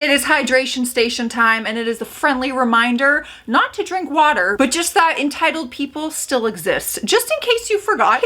It is hydration station time, and it is a friendly reminder not to drink water, but just that entitled people still exist. Just in case you forgot,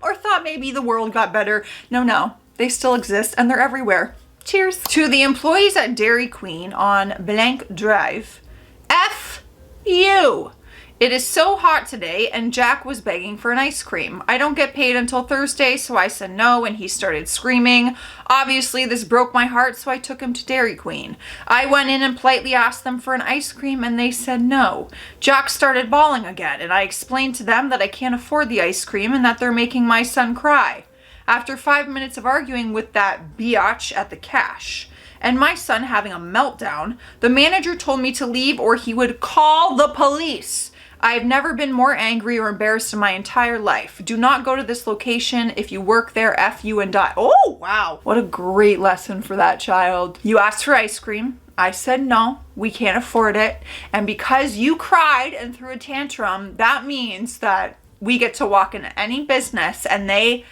or thought maybe the world got better. No, they still exist and they're everywhere. Cheers. To the employees at Dairy Queen on Blank Drive, F you. It is so hot today, and Jack was begging for an ice cream. I don't get paid until Thursday, so I said no, and he started screaming. Obviously, this broke my heart, so I took him to Dairy Queen. I went in and politely asked them for an ice cream, and they said no. Jack started bawling again, and I explained to them that I can't afford the ice cream and that they're making my son cry. After 5 minutes of arguing with that biatch at the cash, and my son having a meltdown, the manager told me to leave or he would call the police. I have never been more angry or embarrassed in my entire life. Do not go to this location. If you work there, F you and die. Oh, wow. What a great lesson for that child. You asked for ice cream. I said no, we can't afford it. And because you cried and threw a tantrum, that means that we get to walk into any business and they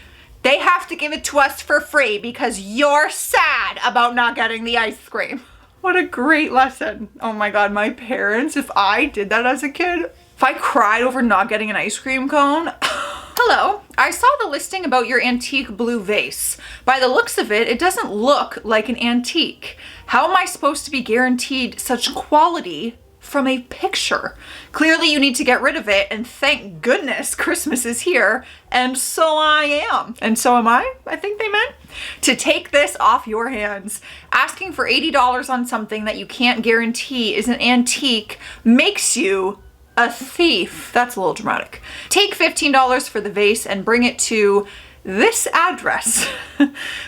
have to give it to us for free because you're sad about not getting the ice cream. What a great lesson. Oh my God, my parents, if I did that as a kid, if I cried over not getting an ice cream cone. Hello, I saw the listing about your antique blue vase. By the looks of it, it doesn't look like an antique. How am I supposed to be guaranteed such quality from a picture? Clearly you need to get rid of it, and thank goodness Christmas is here, and so I am. And so am I think they meant. To take this off your hands. Asking for $80 on something that you can't guarantee is an antique makes you a thief. That's a little dramatic. Take $15 for the vase and bring it to this address.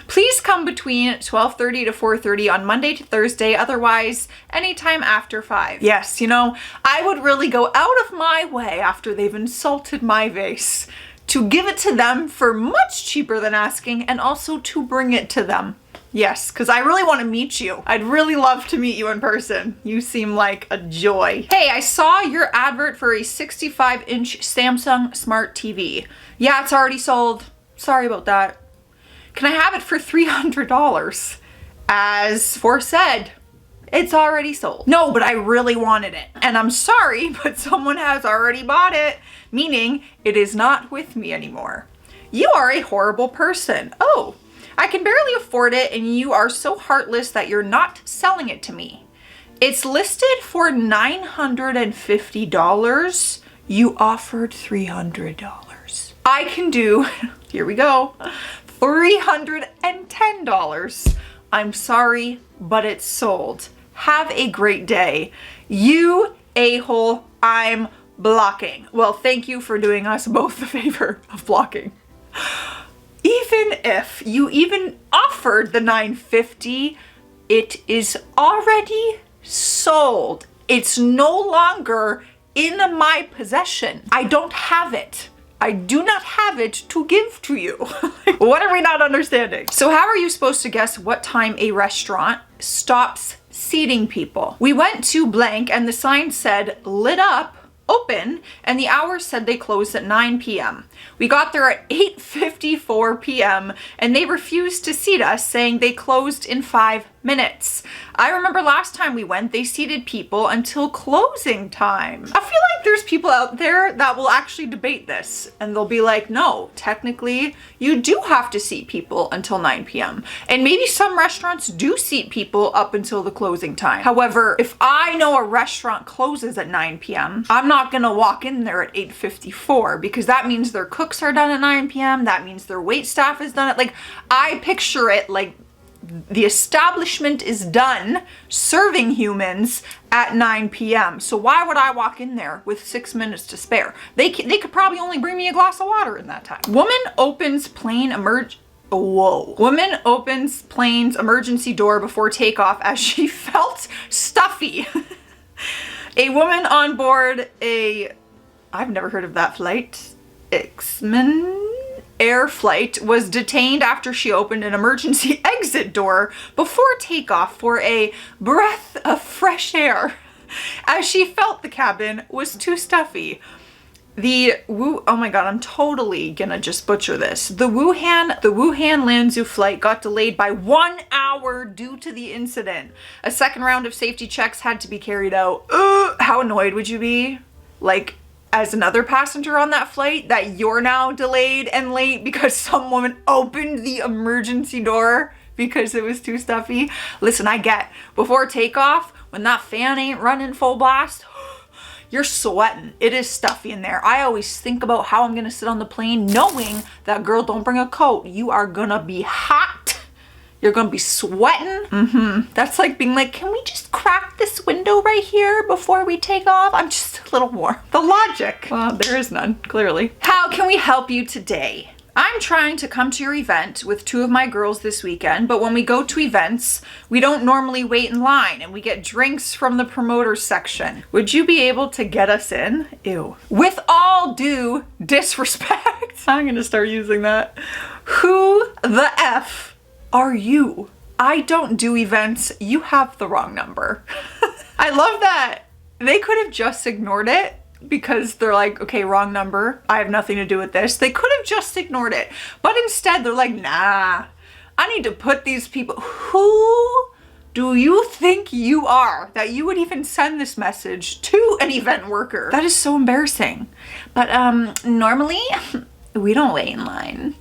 Please come between 12:30 to 4:30 on Monday to Thursday, otherwise anytime after 5. Yes, you know, I would really go out of my way after they've insulted my vase to give it to them for much cheaper than asking, and also to bring it to them. Yes, because I really want to meet you. I'd really love to meet you in person. You seem like a joy. Hey, I saw your advert for a 65-inch Samsung Smart TV. Yeah, it's already sold. Sorry about that. Can I have it for $300? As foresaid, it's already sold. No, but I really wanted it. And I'm sorry, but someone has already bought it, meaning it is not with me anymore. You are a horrible person. Oh, I can barely afford it, and you are so heartless that you're not selling it to me. It's listed for $950. You offered $300. I can do, here we go, $310. I'm sorry, but it's sold. Have a great day. You a-hole, I'm blocking. Well, thank you for doing us both the favor of blocking. Even if you even offered the $950, it is already sold. It's no longer in my possession. I don't have it. I do not have it to give to you. What are we not understanding? So how are you supposed to guess what time a restaurant stops seating people? We went to blank and the sign said lit up, open, and the hour said they closed at 9 p.m. We got there at 8:54 p.m. and they refused to seat us, saying they closed in 5 minutes. I remember last time we went, they seated people until closing time. I feel like there's people out there that will actually debate this and they'll be like, no, technically you do have to seat people until 9 p.m. And maybe some restaurants do seat people up until the closing time. However, if I know a restaurant closes at 9 p.m., I'm not gonna walk in there at 8:54 because that means their cooks are done at 9 p.m. That means their wait staff is done at, like, I picture it like the establishment is done serving humans at 9 p.m. So why would I walk in there with 6 minutes to spare? They could probably only bring me a glass of water in that time. Woman opens plane's emergency door before takeoff as she felt stuffy. A woman on board I've never heard of that flight, Air flight was detained after she opened an emergency exit door before takeoff for a breath of fresh air, as she felt the cabin was too stuffy. Oh my god, I'm totally gonna just butcher this. The Wuhan Lanzhou flight got delayed by 1 hour due to the incident. A second round of safety checks had to be carried out. How annoyed would you be? Like, as another passenger on that flight, that you're now delayed and late because some woman opened the emergency door because it was too stuffy. Listen, I get, before takeoff, when that fan ain't running full blast, you're sweating. It is stuffy in there. I always think about how I'm gonna sit on the plane knowing that, girl, don't bring a coat. You are gonna be hot. You're gonna be sweating. That's like being like, can we just crack this window right here before we take off? I'm just a little warm. The logic. Well, there is none, clearly. How can we help you today? I'm trying to come to your event with 2 of my girls this weekend, but when we go to events, we don't normally wait in line and we get drinks from the promoters section. Would you be able to get us in? Ew. With all due disrespect, I'm gonna start using that. Who the F are you? I don't do events. You have the wrong number. I love that. They could have just ignored it, because they're like, okay, wrong number. I have nothing to do with this. They could have just ignored it. But instead they're like, nah, I need to put these people. Who do you think you are that you would even send this message to an event worker? That is so embarrassing. But normally we don't wait in line.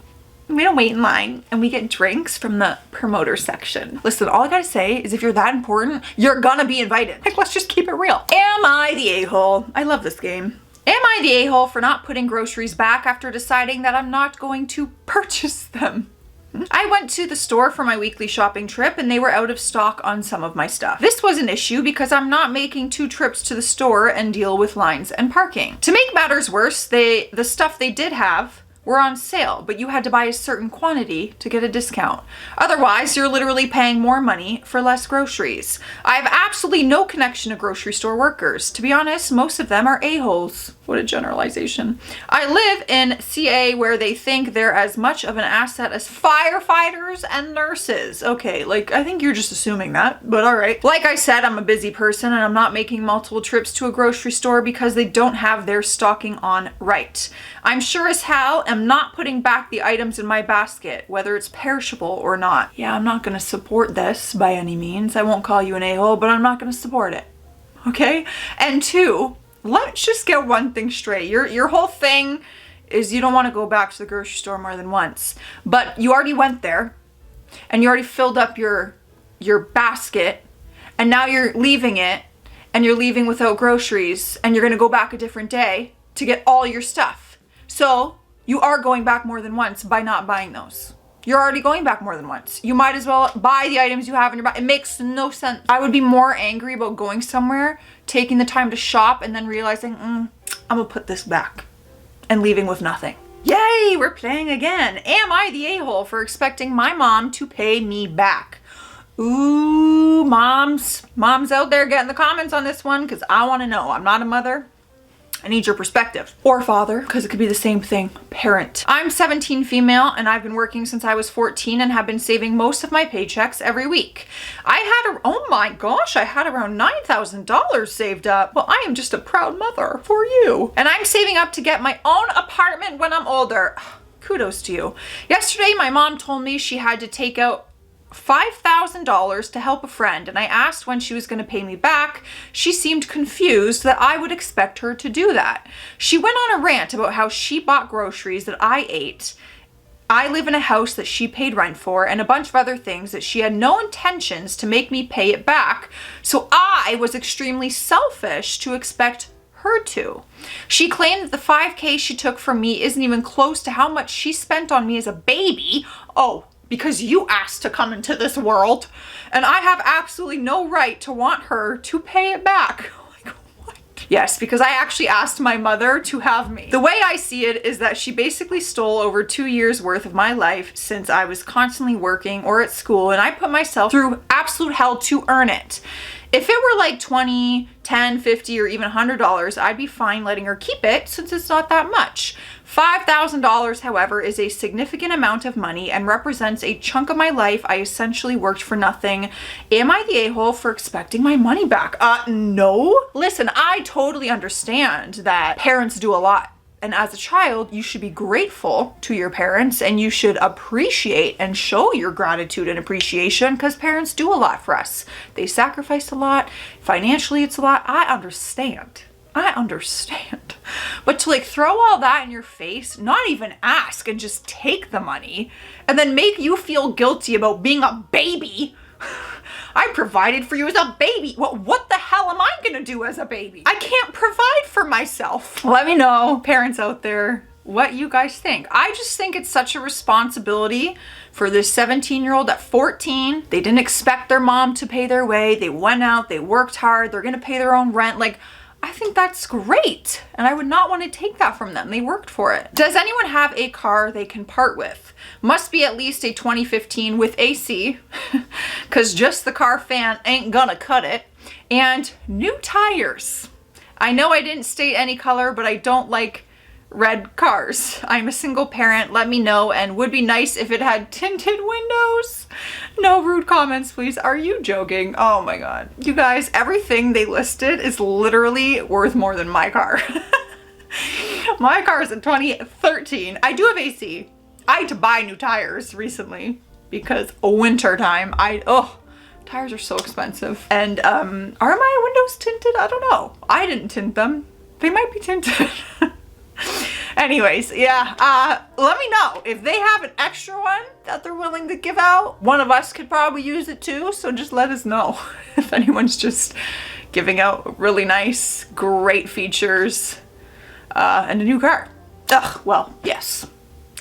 We don't wait in line and we get drinks from the promoter section. Listen, all I gotta say is if you're that important, you're gonna be invited. Like, let's just keep it real. Am I the a-hole? I love this game. Am I the a-hole for not putting groceries back after deciding that I'm not going to purchase them? I went to the store for my weekly shopping trip and they were out of stock on some of my stuff. This was an issue because I'm not making 2 trips to the store and deal with lines and parking. To make matters worse, the stuff they did have were on sale, but you had to buy a certain quantity to get a discount. Otherwise, you're literally paying more money for less groceries. I have absolutely no connection to grocery store workers. To be honest, most of them are a-holes. What a generalization. I live in CA where they think they're as much of an asset as firefighters and nurses. Okay, like, I think you're just assuming that, but all right. Like I said, I'm a busy person and I'm not making multiple trips to a grocery store because they don't have their stocking on right. I'm sure as hell am not putting back the items in my basket, whether it's perishable or not. Yeah, I'm not gonna support this by any means. I won't call you an a-hole, but I'm not gonna support it, okay? And 2, let's just get one thing straight. Your whole thing is you don't want to go back to the grocery store more than once, but you already went there and you already filled up your basket and now you're leaving it and you're leaving without groceries and you're going to go back a different day to get all your stuff. So you are going back more than once by not buying those. You're already going back more than once. You might as well buy the items you have in your bag. It makes no sense. I would be more angry about going somewhere, taking the time to shop, and then realizing, I'm gonna put this back and leaving with nothing. Yay, we're playing again. Am I the a-hole for expecting my mom to pay me back? Ooh, moms out there, get in the comments on this one because I want to know. I'm not a mother. I need your perspective. Or father, because it could be the same thing. Parent. I'm 17 female and I've been working since I was 14 and have been saving most of my paychecks every week. Oh my gosh, I had around $9,000 saved up. Well, I am just a proud mother for you. And I'm saving up to get my own apartment when I'm older. Kudos to you. Yesterday, my mom told me she had to take out $5,000 to help a friend, and I asked when she was going to pay me back. She seemed confused that I would expect her to do that. She went on a rant about how she bought groceries that I ate. I live in a house that she paid rent for, and a bunch of other things that she had no intentions to make me pay it back. So I was extremely selfish to expect her to. She claimed that the $5,000 she took from me isn't even close to how much she spent on me as a baby. Oh, because you asked to come into this world, and I have absolutely no right to want her to pay it back. Like, what? Yes, because I actually asked my mother to have me. The way I see it is that she basically stole over 2 years worth of my life since I was constantly working or at school, and I put myself through absolute hell to earn it. If it were like $20, $10, $50, or even $100, I'd be fine letting her keep it since it's not that much. $5,000, however, is a significant amount of money and represents a chunk of my life I essentially worked for nothing. Am I the a-hole for expecting my money back? No. Listen, I totally understand that parents do a lot And as a child, you should be grateful to your parents and you should appreciate and show your gratitude and appreciation because parents do a lot for us. They sacrifice a lot. Financially, it's a lot. I understand. But to like throw all that in your face, not even ask and just take the money and then make you feel guilty about being a baby. I provided for you as a baby. Well, what the hell am I gonna do as a baby? I can't provide for myself. Let me know, parents out there, what you guys think. I just think it's such a responsibility for this 17-year-old at 14. They didn't expect their mom to pay their way. They went out, they worked hard, they're gonna pay their own rent. Like, I think that's great. And I would not want to take that from them. They worked for it. Does anyone have a car they can part with? Must be at least a 2015 with AC, because just the car fan ain't gonna cut it. And new tires. I know I didn't state any color, but I don't like red cars. I'm a single parent, let me know, and would be nice if it had tinted windows. No rude comments, please. Are you joking? Oh my God. You guys, everything they listed is literally worth more than my car. My car is a 2013. I do have AC. I had to buy new tires recently because winter time, tires are so expensive. And are my windows tinted? I don't know. I didn't tint them. They might be tinted. Anyways, yeah, let me know if they have an extra one that they're willing to give out. One of us could probably use it too, so just let us know if anyone's just giving out really nice, great features and a new car. Ugh, well, yes.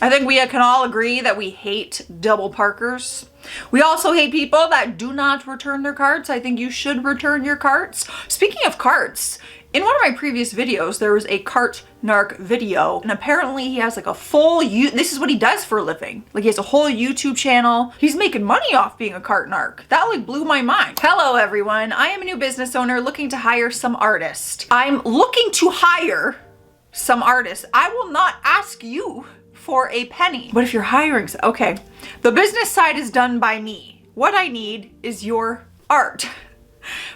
I think we can all agree that we hate double parkers. We also hate people that do not return their carts. I think you should return your carts. Speaking of carts, in one of my previous videos, there was a cart narc video, and apparently he has like a full, this is what he does for a living. Like he has a whole YouTube channel. He's making money off being a cart narc. That like blew my mind. Hello everyone, I am a new business owner looking to hire some artists. I'm looking to hire some artists. I will not ask you for a penny. But if you're hiring, okay. The business side is done by me. What I need is your art.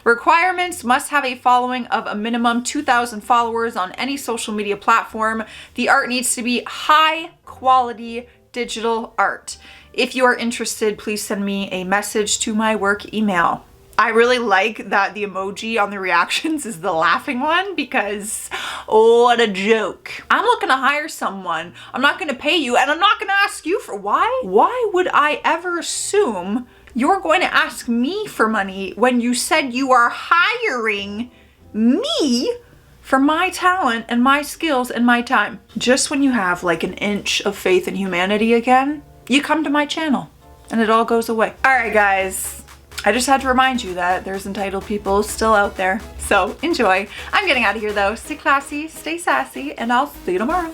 Requirements: must have a following of a minimum 2,000 followers on any social media platform. The art needs to be high quality digital art. If you are interested, please send me a message to my work email. I really like that the emoji on the reactions is the laughing one because, oh, what a joke. I'm looking to hire someone. I'm not gonna pay you and I'm not gonna ask you for, why? Why would I ever assume you're going to ask me for money when you said you are hiring me for my talent and my skills and my time? Just when you have like an inch of faith in humanity again, you come to my channel and it all goes away. All right, guys. I just had to remind you that there's entitled people still out there. So enjoy. I'm getting out of here though. Stay classy, stay sassy, and I'll see you tomorrow.